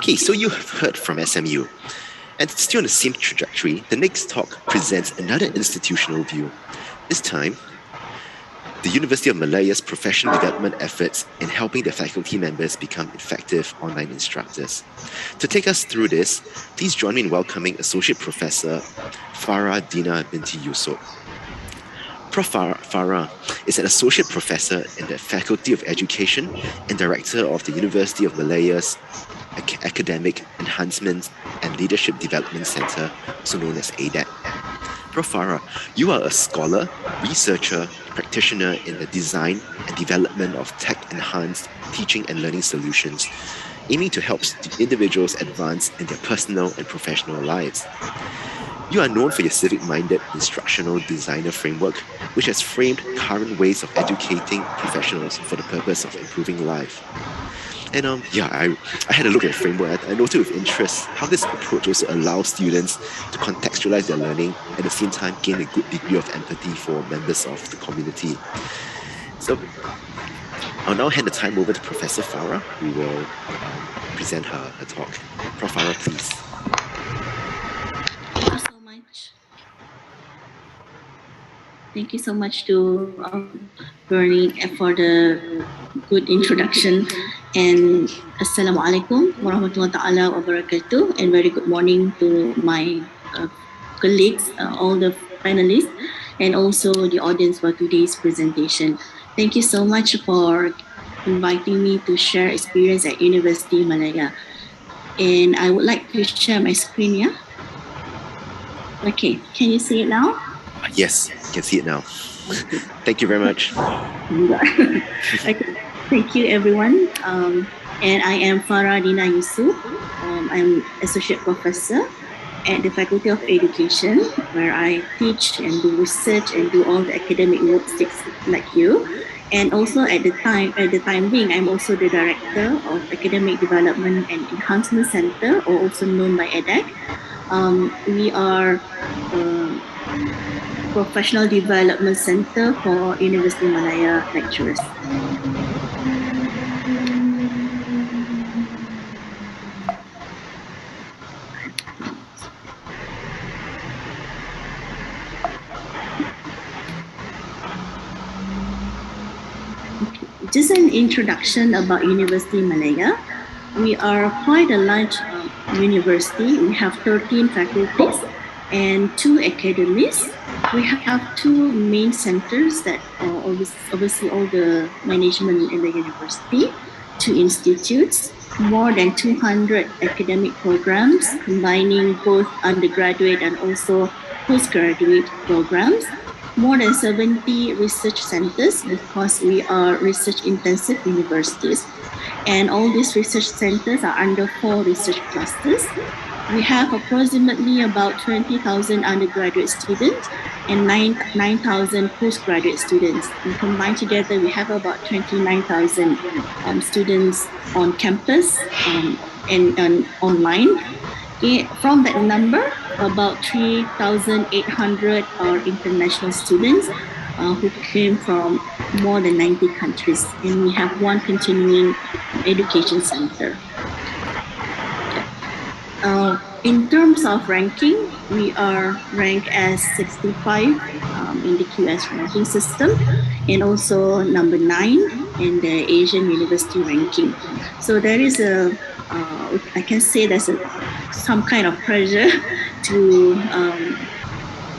Okay, so you have heard from SMU. And still on the same trajectory, the next talk presents another institutional view. This time, the University of Malaya's professional development efforts in helping their faculty members become effective online instructors. To take us through this, please join me in welcoming Associate Professor Farrah Dina Yusop. Prof. Farrah is an associate professor in the Faculty of Education and director of the University of Malaya's Academic Enhancement and Leadership Development Center, also known as Adeq. Prof. Farrah, you are a scholar, researcher, practitioner in the design and development of tech-enhanced teaching and learning solutions, aiming to help individuals advance in their personal and professional lives. You are known for your civic-minded instructional designer framework, which has framed current ways of educating professionals for the purpose of improving life. And I had a look at the framework. I noted with interest how this approach also allows students to contextualize their learning, at the same time gain a good degree of empathy for members of the community. So I'll now hand the time over to Professor Farrah, who will present her talk. Prof. Farrah, please. Thank you so much to Bernie for the good introduction. And Assalamualaikum warahmatullahi ta'ala wabarakatuh. And very good morning to my colleagues, all the panelists, and also the audience for today's presentation. Thank you so much for inviting me to share experience at University Malaya. And I would like to share my screen, yeah? Okay, can you see it now? Yes, you can see it now. Thank you very much. Okay. Thank you, everyone. And I am Farrah Dina Yusop. I'm associate professor at the Faculty of Education, where I teach and do research and do all the academic work like you. And also at the time being, I'm also the director of Academic Development and Enhancement Center, or also known by Adeq. We are Professional Development Center for University Malaya lecturers. Just an introduction about University Malaya. We are quite a large university. We have 13 faculties and 2 academies. We have 2 main centers that oversee all the management in the university, 2 institutes, more than 200 academic programs combining both undergraduate and also postgraduate programs, more than 70 research centers because we are research-intensive universities. And all these research centers are under 4 research clusters. We have approximately about 20,000 undergraduate students and 9,000 postgraduate students. And combined together, we have about 29,000 students on campus and online. From that number, about 3,800 are international students who came from more than 90 countries. And we have 1 continuing education center. In terms of ranking, we are ranked as 65 in the QS ranking system and also number 9 in the Asian University ranking. So there is I can say there's some kind of pressure to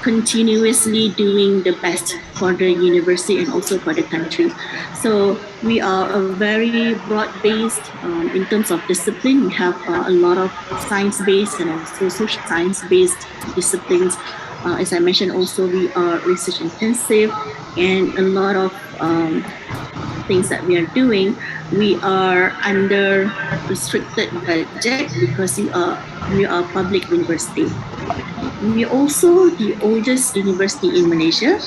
continuously doing the best for the university and also for the country. So we are a very broad-based in terms of discipline. We have a lot of science-based and also social science-based disciplines. As I mentioned, also we are research-intensive, and a lot of things that we are doing, we are under restricted budget because we are a public university. We are also the oldest university in Malaysia.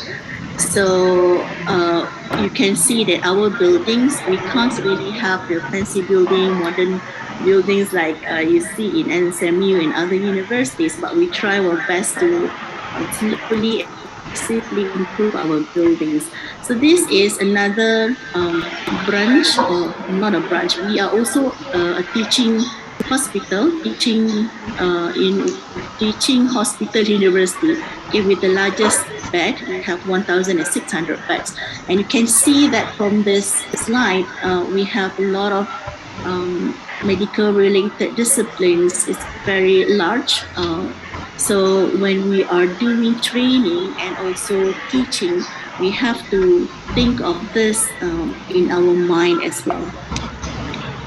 So you can see that our buildings, we can't really have the fancy building, modern buildings like you see in SMU and other universities, but we try our best to continually aggressively improve our buildings. So this is another branch, or not a branch, we are also a teaching hospital, teaching hospital university, okay, with the largest bed. We have 1,600 beds, and you can see that from this slide, we have a lot of medical related disciplines. It's very large. So when we are doing training and also teaching, we have to think of this in our mind as well.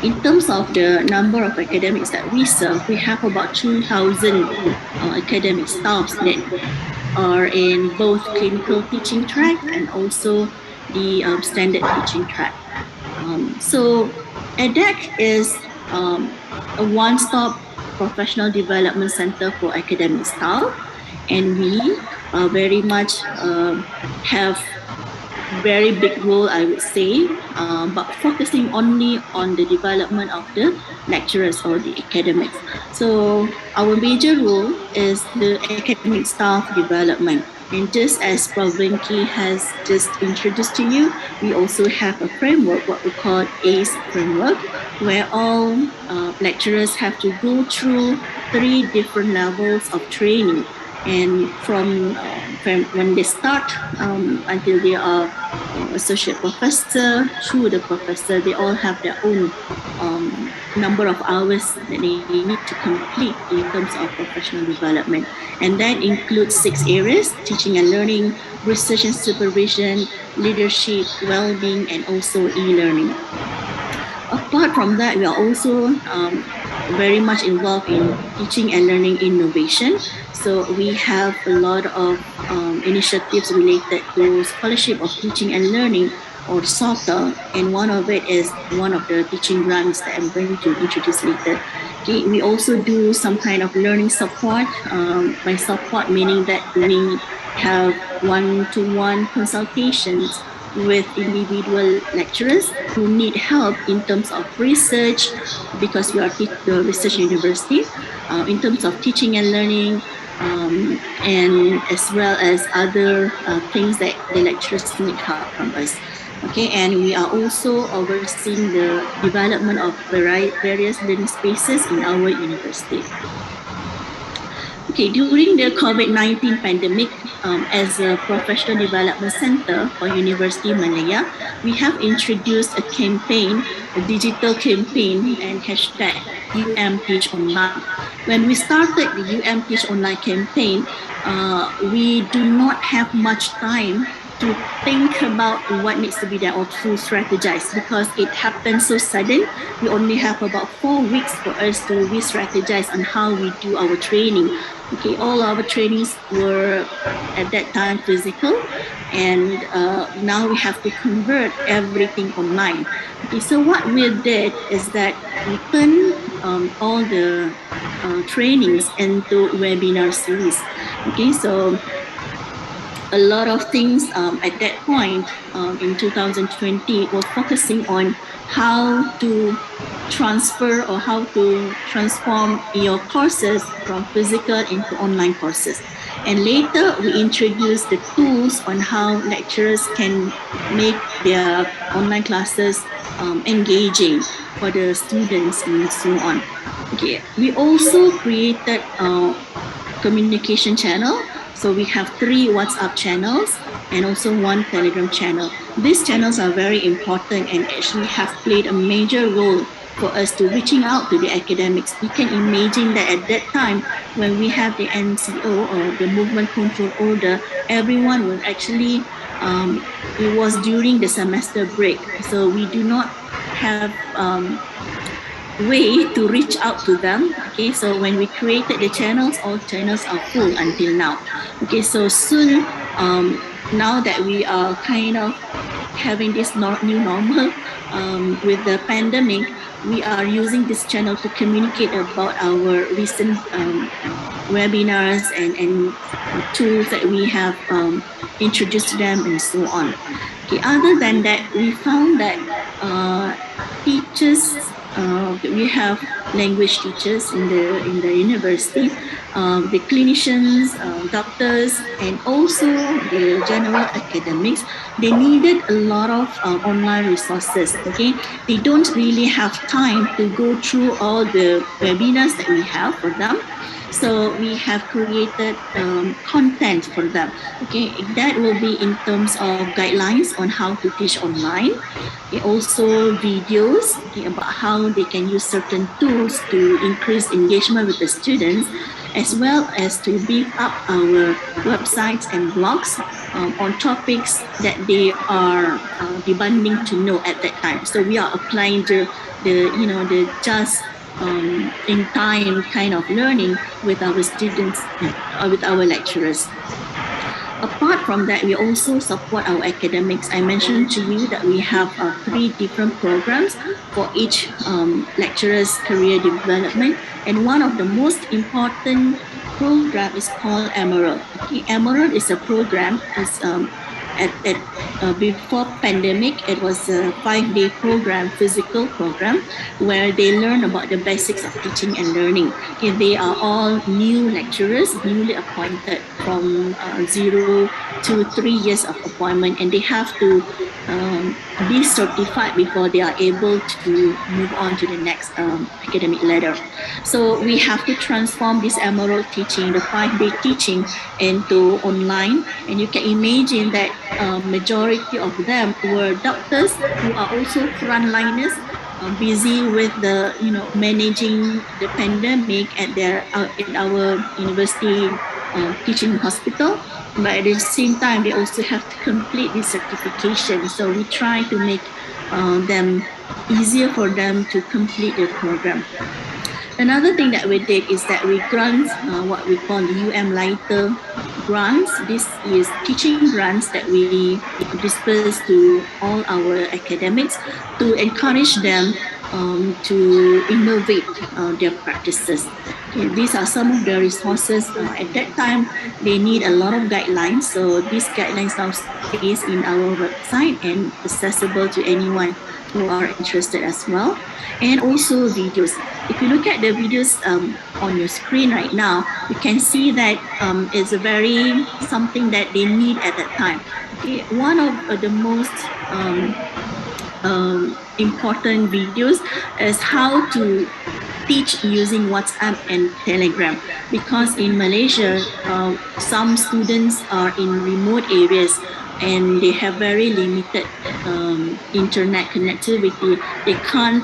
In terms of the number of academics that we serve, we have about 2,000 academic staffs that are in both clinical teaching track and also the standard teaching track. So Adeq is a one-stop professional development center for academic staff, and we very much have very big role, I would say, but focusing only on the development of the lecturers or the academics. So our major role is the academic staff development. And just as Provinki has just introduced to you, we also have a framework, what we call ACE framework, where all lecturers have to go through 3 different levels of training. And from when they start until they are associate professor through the professor, they all have their own number of hours that they need to complete in terms of professional development. And that includes 6 areas: teaching and learning, research and supervision, leadership, well-being, and also e-learning. Apart from that, we are also very much involved in teaching and learning innovation. So we have a lot of initiatives related to scholarship of teaching and learning, or SOTA, and one of it is one of the teaching grants that I'm going to introduce later. Okay, we also do some kind of learning support. By support, meaning that we have one-to-one consultations with individual lecturers who need help in terms of research, because we are the research university, in terms of teaching and learning, and as well as other things that the lecturers need help from us. Okay, and we are also overseeing the development of various learning spaces in our university. Okay, during the COVID-19 pandemic, as a professional development center for University Malaya, we have introduced a campaign, a digital campaign, and hashtag UMTeach Online. When we started the UMTeach Online campaign, we do not have much time to think about what needs to be done or to strategize, because it happened so sudden. We only have about 4 weeks for us to re-strategize on how we do our training. Okay, all our trainings were at that time physical, and now we have to convert everything online. Okay, so what we did is that we turned all the trainings into webinar series. Okay, so a lot of things at that point in 2020 were focusing on how to transfer or how to transform your courses from physical into online courses. And later we introduced the tools on how lecturers can make their online classes engaging for the students and so on. Okay, we also created communication channel. So we have 3 WhatsApp channels and also 1 Telegram channel. These channels are very important and actually have played a major role for us to reaching out to the academics. You can imagine that at that time, when we have the MCO, or the movement control order, everyone was actually, it was during the semester break. So we do not have way to reach out to them. Okay, so when we created the channels, all channels are full until now. Okay, so soon, now that we are kind of having this new normal with the pandemic, we are using this channel to communicate about our recent webinars and tools that we have introduced to them and so on. Okay, other than that, we found that teachers, we have language teachers in the university, the clinicians, doctors, and also the general academics. They needed a lot of online resources. Okay, they don't really have time to go through all the webinars that we have for them. So we have created content for them. Okay, that will be in terms of guidelines on how to teach online. Okay, also videos, okay, about how they can use certain tools to increase engagement with the students, as well as to beef up our websites and blogs on topics that they are demanding to know at that time. So we are applying the just in time kind of learning with our students, with our lecturers. Apart from that, we also support our academics. I mentioned to you that we have three different programs for each lecturer's career development. And one of the most important program is called Emerald. Okay, Emerald is a program, is before pandemic, it was a 5 day program, physical program, where they learn about the basics of teaching and learning. Okay, they are all new lecturers, newly appointed from 0 to 3 years of appointment, and they have to be certified before they are able to move on to the next academic ladder. So we have to transform this Emerald teaching, the 5 day teaching, into online. And you can imagine that majority of them were doctors who are also frontliners, busy with the managing the pandemic at our university teaching hospital. But at the same time, they also have to complete this certification. So we try to make them easier for them to complete the program. Another thing that we did is that we grant what we call Lighter grants. This is teaching grants that we disperse to all our academics to encourage them to innovate their practices. Okay, these are some of the resources. At that time, they need a lot of guidelines. So these guidelines now stays in our website and accessible to anyone who are interested as well. And also videos. If you look at the videos on your screen right now, you can see that it's a very something that they need at that time. Okay, one of the most important videos is how to teach using WhatsApp and Telegram, because in Malaysia, some students are in remote areas and they have very limited internet connectivity. They can't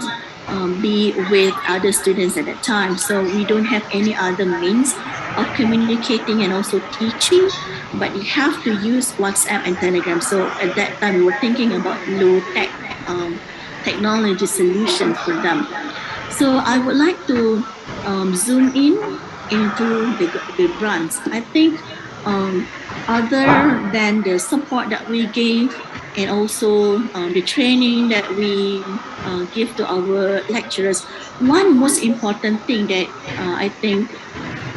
be with other students at that time. So we don't have any other means of communicating and also teaching, but you have to use WhatsApp and Telegram. So at that time, we were thinking about low tech technology solutions for them. So I would like to zoom in into the grants. I think other than the support that we gave, and also the training that we give to our lecturers, one most important thing that I think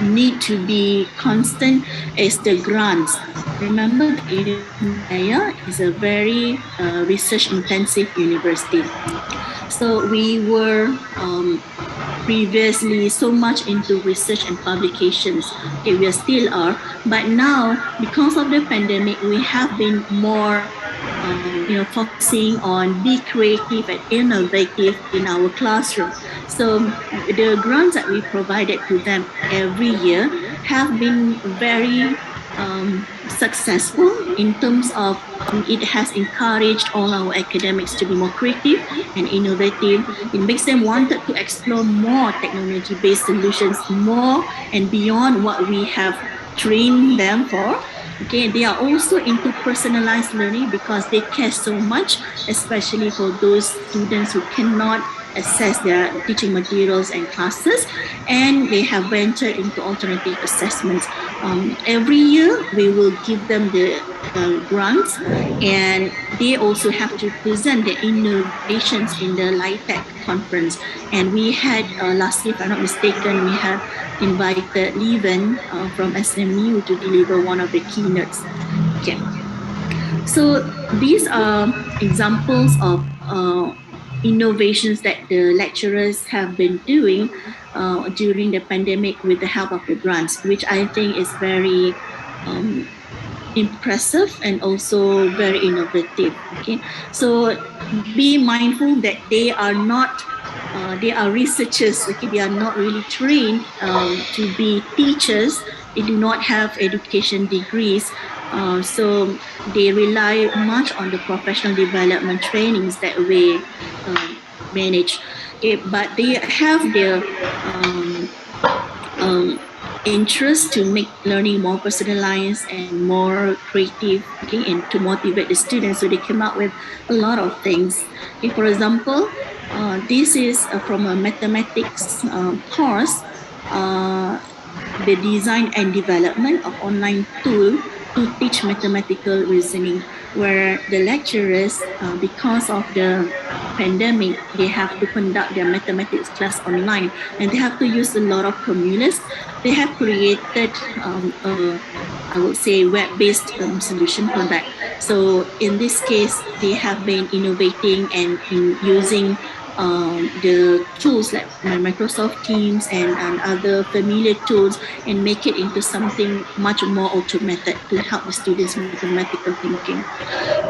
need to be constant is the grants. Remember that University Malaya is a very research intensive university. So we were previously so much into research and publications. Okay, we still are, but now because of the pandemic, we have been more focusing on be creative and innovative in our classroom. So the grants that we provided to them every year have been very successful in terms of it has encouraged all our academics to be more creative and innovative. It makes them wanted to explore more technology-based solutions, more and beyond what we have trained them for. Okay, they are also into personalized learning because they care so much, especially for those students who cannot access their teaching materials and classes, and they have ventured into alternative assessments. Every year, we will give them the grants, and they also have to present their innovations in the LITEC conference. And we had last year, if I'm not mistaken, we had invited Leven from SMU to deliver one of the keynotes. Okay, so these are examples of innovations that the lecturers have been doing during the pandemic with the help of the grants, which I think is very impressive and also very innovative. Okay, so be mindful that they are not they are researchers. Okay, they are not really trained to be teachers. They do not have education degrees, so they rely much on the professional development trainings that we manage. Okay, but they have their um, interest to make learning more personalized and more creative, okay, and to motivate the students. So they came up with a lot of things. Okay, for example, this is from a mathematics course. Uh, the design and development of online tool to teach mathematical reasoning, where the lecturers, because of the pandemic, they have to conduct their mathematics class online and they have to use a lot of formulas. They have created I would say web-based solution for that. So in this case, they have been innovating and using the tools like Microsoft Teams and other familiar tools and make it into something much more automated to help the students' mathematical thinking.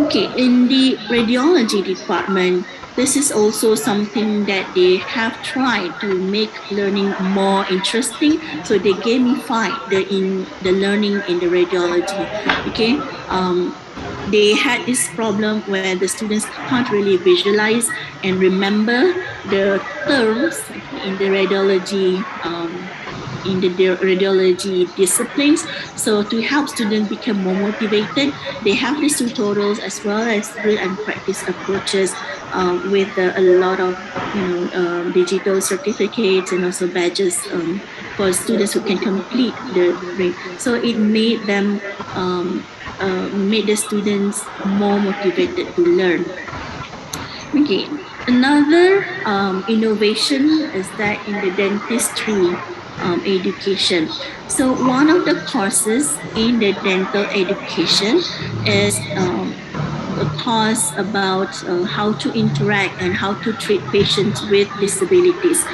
Okay, in the radiology department, this is also something that they have tried to make learning more interesting. So they gamify the learning in the radiology. Okay, they had this problem where the students can't really visualize and remember the terms, okay, in the radiology radiology disciplines. So to help students become more motivated, they have these tutorials as well as drill and practice approaches with a lot of digital certificates and also badges for students who can complete the ring. So it made them made the students more motivated to learn. Okay, another innovation is that in the dentistry education. So one of the courses in the dental education is a course about how to interact and how to treat patients with disabilities.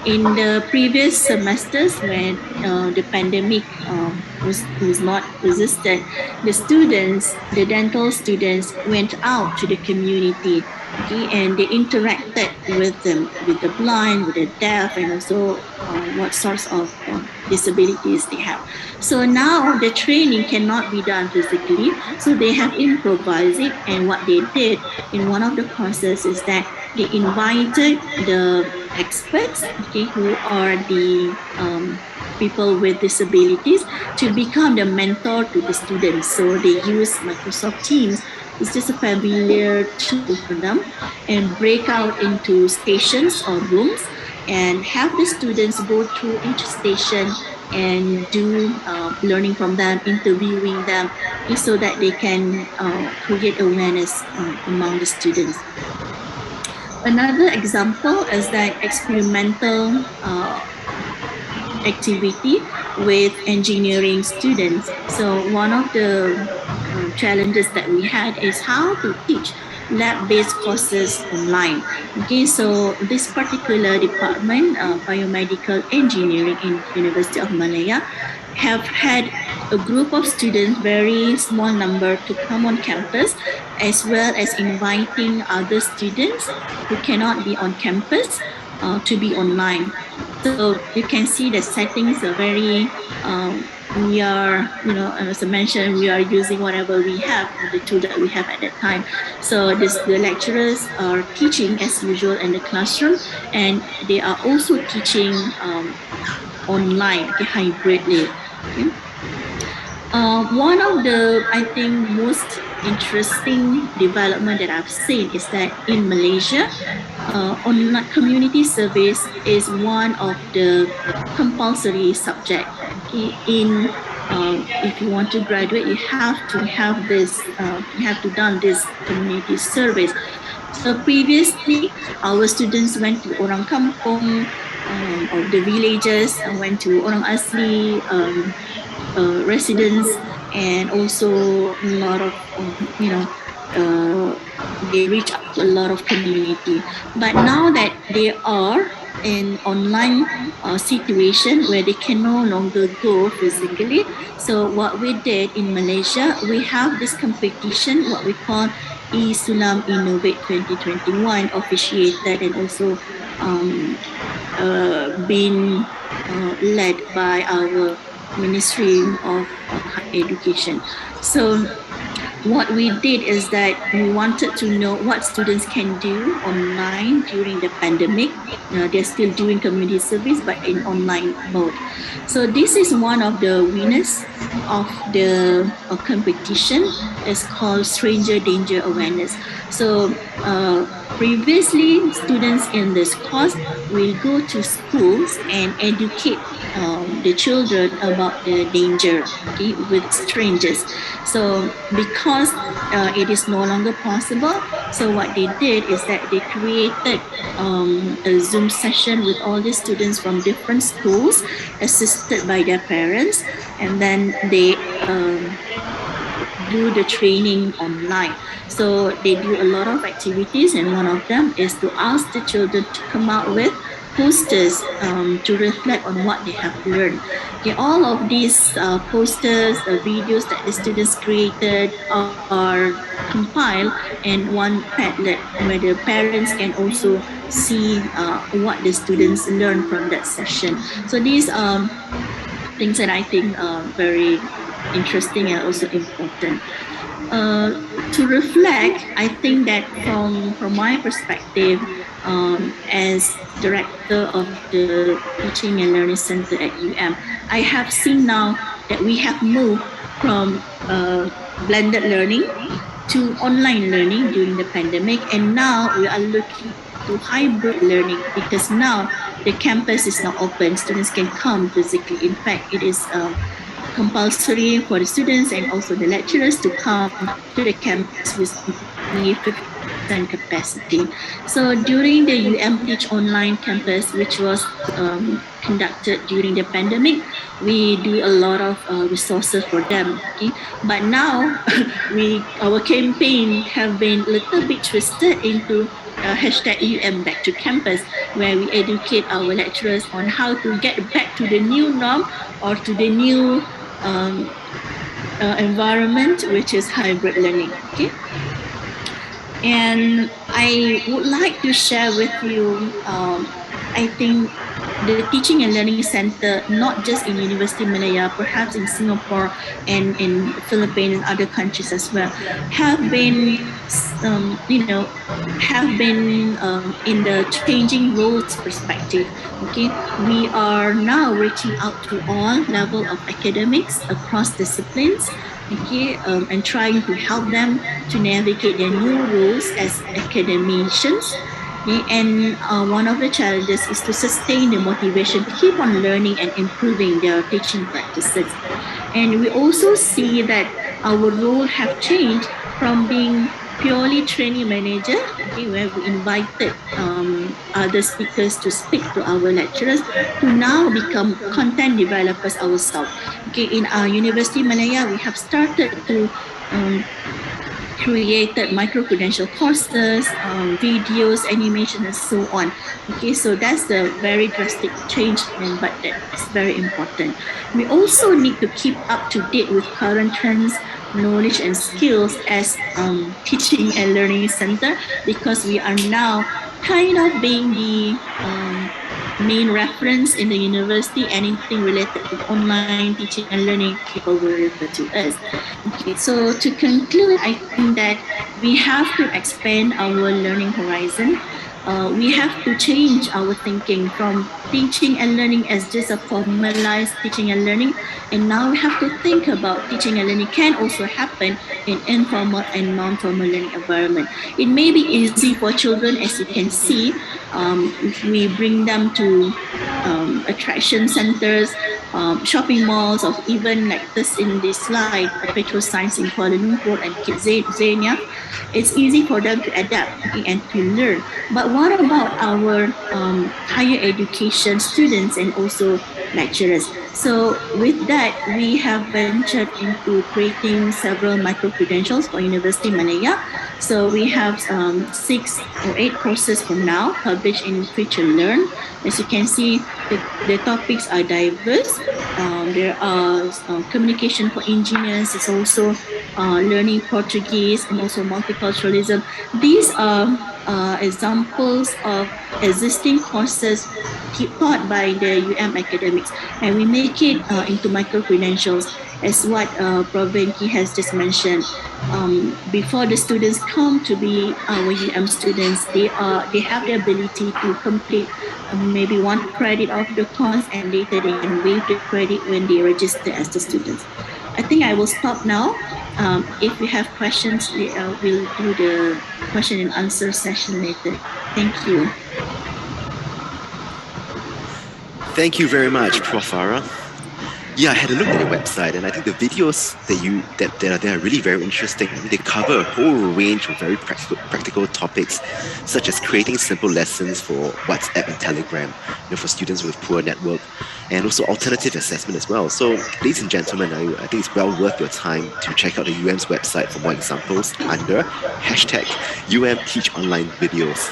In the previous semesters, when the pandemic was not existed, the students, the dental students, went out to the community, okay, and they interacted with them, with the blind, with the deaf, and also what sorts of disabilities they have. So now the training cannot be done physically, so they have improvised it. And what they did in one of the courses is that they invited the experts, okay, who are the people with disabilities, to become the mentor to the students. So they use Microsoft Teams. It's just a familiar tool for them, and break out into stations or rooms and have the students go through each station and do learning from them, interviewing them, okay, so that they can create awareness among the students. Another example is that experimental activity with engineering students. So one of the challenges that we had is how to teach lab-based courses online. Okay, so this particular department, biomedical engineering in University of Malaya, have had a group of students, very small number, to come on campus, as well as inviting other students who cannot be on campus to be online. So you can see the settings are very we are, as I mentioned, we are using whatever we have, the tool that we have at that time. So the lecturers are teaching as usual in the classroom, and they are also teaching online, okay, hybridly. Okay. One of the, I think, most interesting development that I've seen is that in Malaysia, online community service is one of the compulsory subject. Okay, in if you want to graduate, you have to have this. You have to done this community service. So previously, our students went to orang kampung of the villages, and went to orang asli residents, and also a lot of they reach out to a lot of community. But now that they are in online situation where they can no longer go physically, so what we did in Malaysia, we have this competition, what we call E-Sulam Innovate 2021, officiated and also um, been led by our Ministry of Higher Education. So what we did is that we wanted to know what students can do online during the pandemic. They're still doing community service but in online mode. So this is one of the winners of the competition. It's called Stranger Danger Awareness. So previously, students in this course will go to schools and educate the children about the danger, okay, with strangers. So because it is no longer possible, so what they did is that they created a Zoom session with all the students from different schools, assisted by their parents, and then they do the training online. So they do a lot of activities, and one of them is to ask the children to come out with posters to reflect on what they have learned. Okay, all of these posters, videos that the students created are compiled in one Padlet where the parents can also see what the students learn from that session. So these things that I think are very interesting and also important. Uh, to reflect, I think that from my perspective, as director of the Teaching and Learning Center at UM, I have seen now that we have moved from blended learning to online learning during the pandemic, and now we are looking to hybrid learning because now the campus is not open. Students can come physically. In fact, it is compulsory for the students and also the lecturers to come to the campus with only 50% capacity. So during the UM Teach Online campus, which was conducted during the pandemic, we do a lot of resources for them. Okay, but now our campaign have been a little bit twisted into hashtag back to campus, where we educate our lecturers on how to get back to the new norm or to the new um, environment, which is hybrid learning. Okay, and I would like to share with you. I think the Teaching and Learning Center, not just in University Malaya, perhaps in Singapore and in the Philippines and other countries as well, have been, you know, have been in the changing roles perspective. Okay, we are now reaching out to all level of academics across disciplines. Okay, and trying to help them to navigate their new roles as academicians. Okay, and one of the challenges is to sustain the motivation to keep on learning and improving their teaching practices. And we also see that our role have changed from being purely training manager, okay, where we invited other speakers to speak to our lecturers, to now become content developers ourselves. Okay, in our University Malaya, we have started to um, created micro-credential courses, videos, animation, and so on. Okay, so that's the very drastic change, and but that's very important. We also need to keep up to date with current trends, knowledge, and skills as teaching and learning center, because we are now kind of being the main reference in the university. Anything related to online teaching and learning, people will refer to us. Okay, so to conclude, I think that we have to expand our learning horizon. We have to change our thinking from teaching and learning as just a formalized teaching and learning, and now we have to think about teaching and learning can also happen in informal and non-formal learning environment. It may be easy for children, as you can see, if we bring them to attraction centers, shopping malls, or even like this in this slide, Petro Science in Kuala Lumpur and Kidzania. It's easy for them to adapt, okay, and to learn. But what about our higher education students and also lecturers? So with that, we have ventured into creating several micro credentials for University Malaya. So we have 6 or 8 courses for now published in Future Learn. As you can see, the topics are diverse. There are communication for engineers. It's also learning Portuguese and also multiculturalism. These are examples of existing courses taught by the academics, and we make it into micro credentials, as what Prof. Venki has just mentioned. Before the students come to be our students, they have the ability to complete maybe 1 credit of the course, and later they can waive the credit when they register as the students. I think I will stop now. If you have questions, we'll do the question and answer session later. Thank you. Thank you very much, Prof. Farah. Yeah, I had a look at your website, and I think the videos that are there are really very interesting. I mean, they cover a whole range of very practical topics, such as creating simple lessons for WhatsApp and Telegram, for students with poor network, and also alternative assessment as well. So, ladies and gentlemen, I think it's well worth your time to check out the UM's website for more examples under hashtag UM Teach Online Videos.